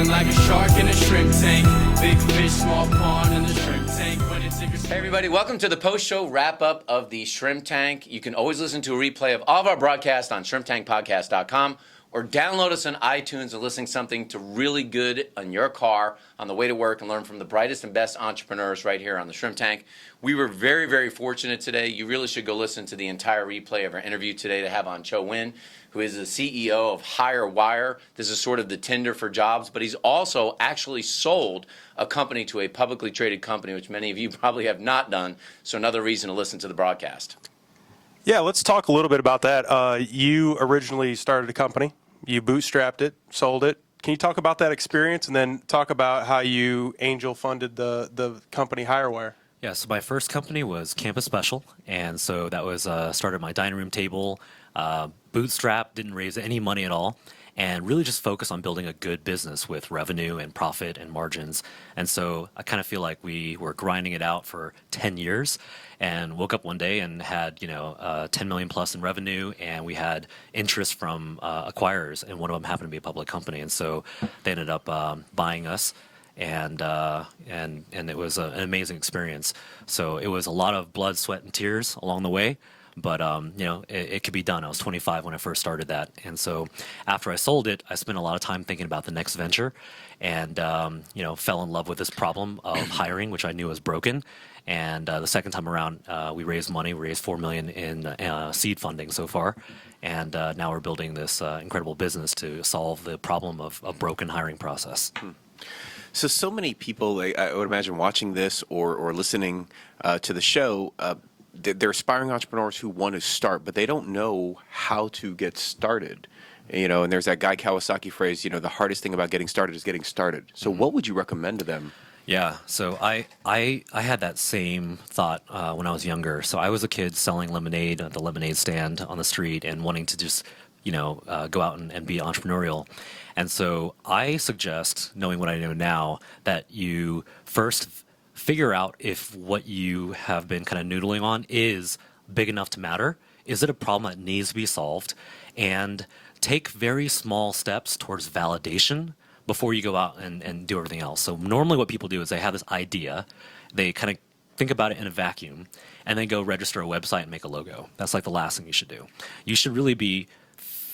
feeling like a shark in a shrimp tank. Big fish, small pond in the shrimp tank. Hey everybody, welcome to the post-show wrap-up of the Shrimp Tank. You can always listen to a replay of all of our broadcasts on shrimptankpodcast.com or download us on iTunes and listen to something to really good in your car on the way to work and learn from the brightest and best entrepreneurs right here on the Shrimp Tank. We were very, very fortunate today. You really should go listen to the entire replay of our interview today to have on Chau Nguyen, who is the CEO of Hirewire. This is sort of the Tinder for jobs, but he's also actually sold a company to a publicly traded company, which many of you probably have not done, so another reason to listen to the broadcast. Yeah, let's talk a little bit about that. You originally started a company. You bootstrapped it, sold it. Can you talk about that experience and then talk about how you angel funded the company Hirewire? Yeah, so my first company was Campus Special, and so that was started my dining room table, bootstrap, didn't raise any money at all, and really just focused on building a good business with revenue and profit and margins. And so I kind of feel like we were grinding it out for 10 years and woke up one day and had, 10 million plus in revenue, and we had interest from acquirers, and one of them happened to be a public company. And so they ended up buying us. And it was an amazing experience. So it was a lot of blood, sweat, and tears along the way. But, it could be done. I was 25 when I first started that. And so after I sold it, I spent a lot of time thinking about the next venture and, fell in love with this problem of hiring, which I knew was broken. And the second time around, we raised money. We raised $4 million in seed funding so far. And now we're building this incredible business to solve the problem of a broken hiring process. So many people, I would imagine, watching this or listening to the show, they're aspiring entrepreneurs who want to start, but they don't know how to get started. And there's that Guy Kawasaki phrase, the hardest thing about getting started is getting started. So what would you recommend to them? Yeah, so I had that same thought when I was younger. So I was a kid selling lemonade at the lemonade stand on the street and wanting to just go out and be entrepreneurial. And so I suggest, knowing what I know now, that you first figure out if what you have been kind of noodling on is big enough to matter. Is it a problem that needs to be solved? And take very small steps towards validation before you go out and do everything else. So normally what people do is they have this idea, they kind of think about it in a vacuum, and then go register a website and make a logo. That's like the last thing you should do. You should really be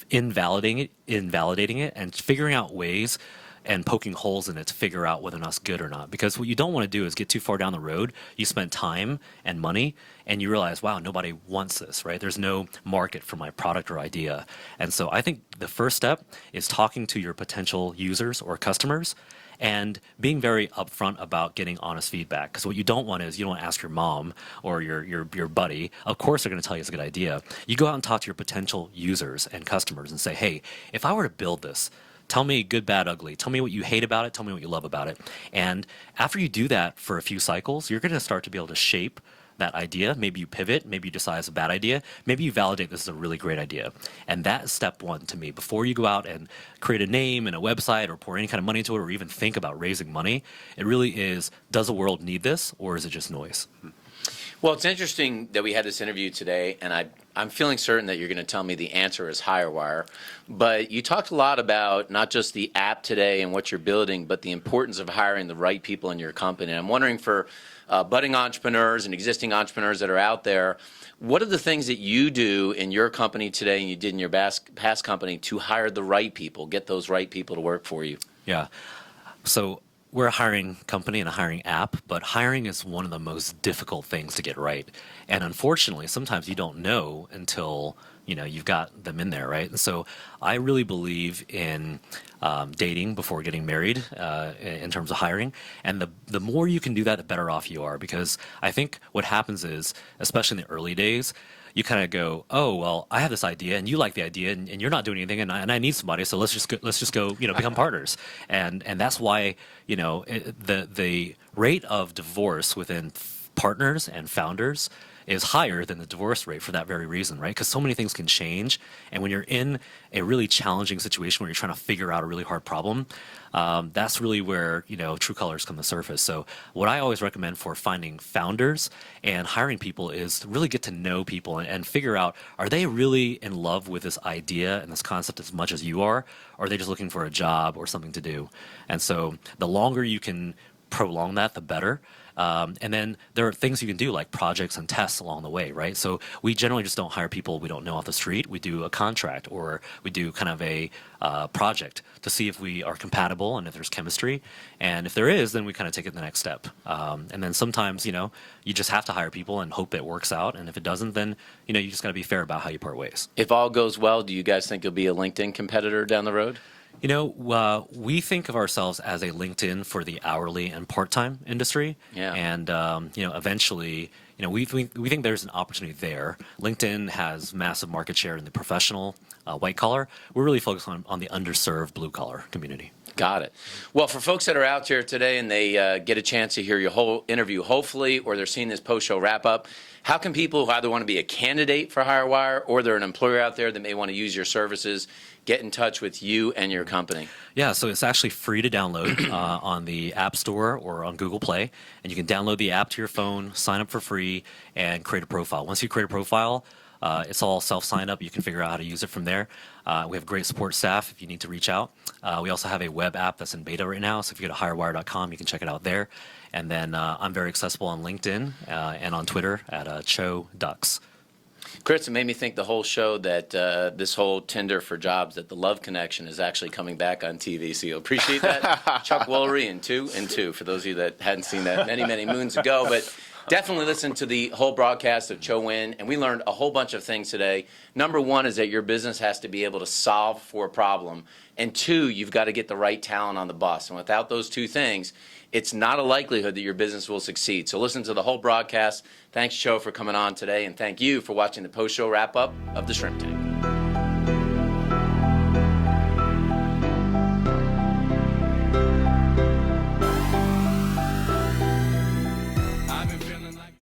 invalidating it and figuring out ways and poking holes in it to figure out whether or not it's good or not. Because what you don't want to do is get too far down the road, you spend time and money, and you realize, wow, nobody wants this, right? There's no market for my product or idea. And so I think the first step is talking to your potential users or customers and being very upfront about getting honest feedback. Because what you don't want is, you don't want to ask your mom or your buddy. Of course they're going to tell you it's a good idea. You go out and talk to your potential users and customers and say, hey, if I were to build this, tell me good, bad, ugly. Tell me what you hate about it. Tell me what you love about it. And after you do that for a few cycles, you're going to start to be able to shape that idea. Maybe you pivot. Maybe you decide it's a bad idea. Maybe you validate this is a really great idea. And that is step one to me. Before you go out and create a name and a website or pour any kind of money into it or even think about raising money, it really is, does the world need this or is it just noise? Well, it's interesting that we had this interview today, and I'm feeling certain that you're going to tell me the answer is Hirewire. But you talked a lot about not just the app today and what you're building, but the importance of hiring the right people in your company. And I'm wondering for budding entrepreneurs and existing entrepreneurs that are out there, what are the things that you do in your company today and you did in your past company to hire the right people, get those right people to work for you? Yeah. So we're a hiring company and a hiring app, but hiring is one of the most difficult things to get right. And unfortunately, sometimes you don't know until you've got them in there, right? And so I really believe in dating before getting married in terms of hiring. And the more you can do that, the better off you are. Because I think what happens is, especially in the early days, you kind of go, oh, well, I have this idea and you like the idea and you're not doing anything and I need somebody, so let's just go become partners. And that's why the rate of divorce within partners and founders is higher than the divorce rate for that very reason, right? Because so many things can change. And when you're in a really challenging situation where you're trying to figure out a really hard problem, that's really where, true colors come to surface. So what I always recommend for finding founders and hiring people is to really get to know people and figure out, are they really in love with this idea and this concept as much as you are? Or are they just looking for a job or something to do? And so the longer you can prolong that, the better. And then there are things you can do like projects and tests along the way, right? So we generally just don't hire people we don't know off the street. We do a contract or we do kind of a project to see if we are compatible and if there's chemistry. And if there is, then we kind of take it the next step. And then sometimes, you just have to hire people and hope it works out. And if it doesn't, then, you just got to be fair about how you part ways. If all goes well, do you guys think you'll be a LinkedIn competitor down the road? We think of ourselves as a LinkedIn for the hourly and part-time industry. Yeah. And, eventually, we think there's an opportunity there. LinkedIn has massive market share in the professional white collar. We're really focused on the underserved blue collar community. Got it. Well, for folks that are out here today and they get a chance to hear your whole interview, hopefully, or they're seeing this post-show wrap-up, how can people who either want to be a candidate for Hirewire or they're an employer out there that may want to use your services get in touch with you and your company? Yeah, so it's actually free to download on the App Store or on Google Play. And you can download the app to your phone, sign up for free, and create a profile. Once you create a profile, it's all self-sign up. You can figure out how to use it from there. We have great support staff if you need to reach out. We also have a web app that's in beta right now. So if you go to hirewire.com, you can check it out there. And then I'm very accessible on LinkedIn and on Twitter at Chau Ducks. Chris, it made me think the whole show that this whole Tinder for Jobs, that the Love Connection is actually coming back on TV. So you'll appreciate that. Chuck Woolery and Two, for those of you that hadn't seen that many, many moons ago. But definitely listen to the whole broadcast of Chau Nguyen, and we learned a whole bunch of things today. Number one is that your business has to be able to solve for a problem. And two, you've got to get the right talent on the bus. And without those two things, it's not a likelihood that your business will succeed. So listen to the whole broadcast. Thanks, Chau, for coming on today, and thank you for watching the post-show wrap-up of the Shrimp Tank.